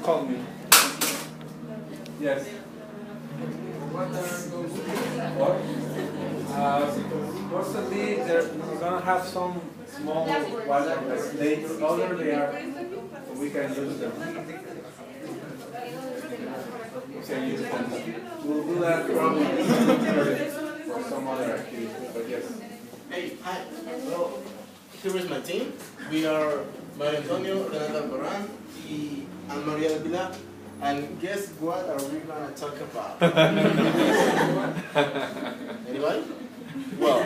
call me. Yes. What are those? What? Supposedly they're gonna have some small water as they older they are, so we can use them. We can use them. We'll do that probably for some other activity, but yes. Hey, hi. Well, here is my team. We are Mario Antonio, Renata Albarrán, and Maria de Pilar. And guess what are we gonna talk about? Anybody? Well,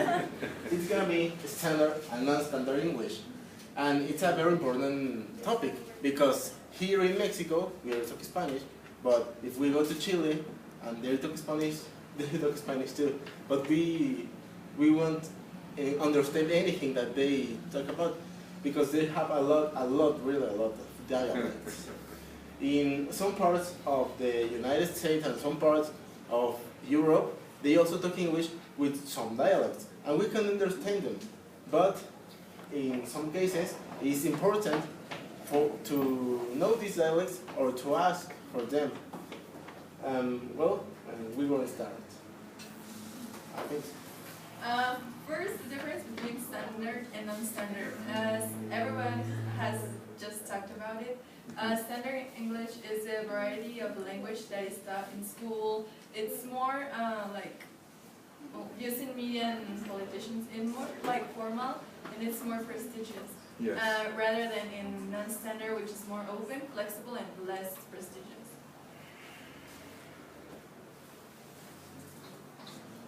it's gonna be standard and non-standard English. And it's a very important topic because here in Mexico, we are talking Spanish, but if we go to Chile and they talk Spanish, they talk Spanish too. But we won't understand anything that they talk about because they have really a lot of dialects. In some parts of the United States and some parts of Europe, they also talk English with some dialects, and we can understand them. But in some cases, it's important to know these dialects or to ask for them. We're going to start. I think. First, the difference between standard and non-standard. As everyone has just talked about it, standard English is a variety of language that is taught in school. It's more like used in media and politicians, and more like formal, and it's more prestigious. Yes. Rather than in non-standard, which is more open, flexible, and less prestigious.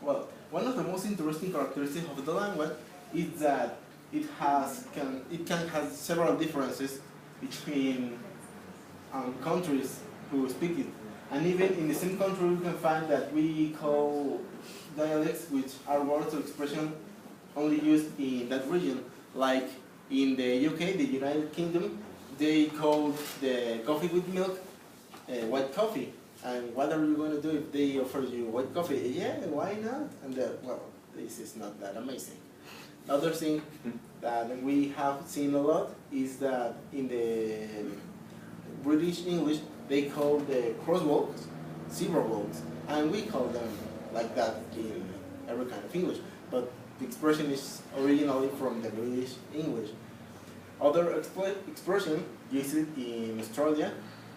Well, one of the most interesting characteristics of the language is that it can have several differences between countries who speak it. And even in the same country, we can find that we call dialects which are words or expression only used in that region. Like in the UK, the United Kingdom, they call the coffee with milk white coffee. And what are you going to do if they offer you white coffee? Yeah, why not? And well, this is not that amazing. Another thing that we have seen a lot is that in the British English, they call the crosswalks zebra walks, and we call them like that in every kind of English. But the expression is originally from the British English. Other expression used in Australia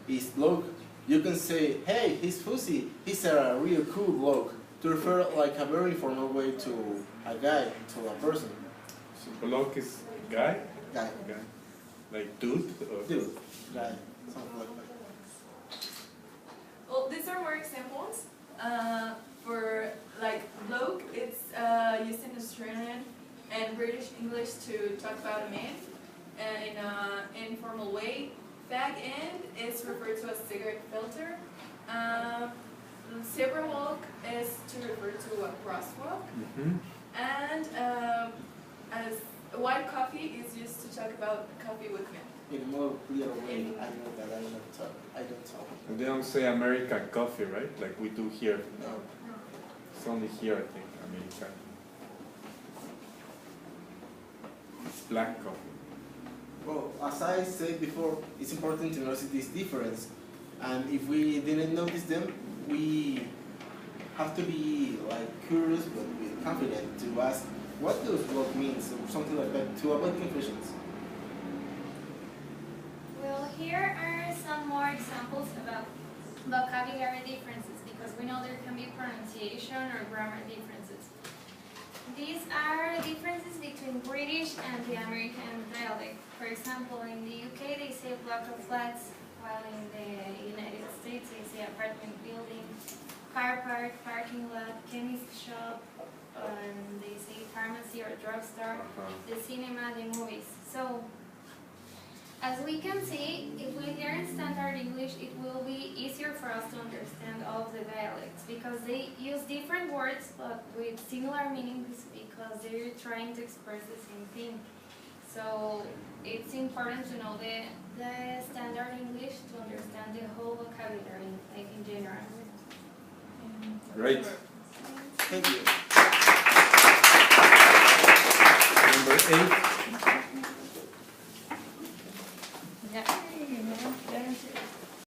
is bloke. You can say, hey, he's fuzzy, he's a real cool bloke, to refer like a very informal way to a guy, to a person. So bloke is guy? Guy. Guy. Like dude? Or Dude. Guy. Something like that. Well, these are more examples. For like bloke, it's used in Australian and British English to talk about a man in an informal way. Fag end is referred to as cigarette filter. Zebra walk is to refer to a crosswalk. And as white coffee is used to talk about coffee with milk. In a more clear way, I know that I don't talk. And they don't say American coffee, right? Like we do here. No. It's only here, I think, American. It's black coffee. Well, as I said before, it's important to notice this difference. And if we didn't notice them, we have to be like curious but be confident to ask what does block means or something like that to avoid confusions. Well, here are some more examples about vocabulary differences because we know there can be pronunciation or grammar differences. These are differences between British and the American dialect. For example, in the UK they say block of flats, while in the United States they say apartment building, car park, parking lot, chemist shop, and they say pharmacy or drugstore, the cinema, the movies. So, as we can see, if we learn standard English, it will be easier for us to understand all of the dialects because they use different words but with similar meanings because they're trying to express the same thing. So it's important to know the standard English to understand the whole vocabulary, like in general. Great. Thank you. Number 8. Yeah.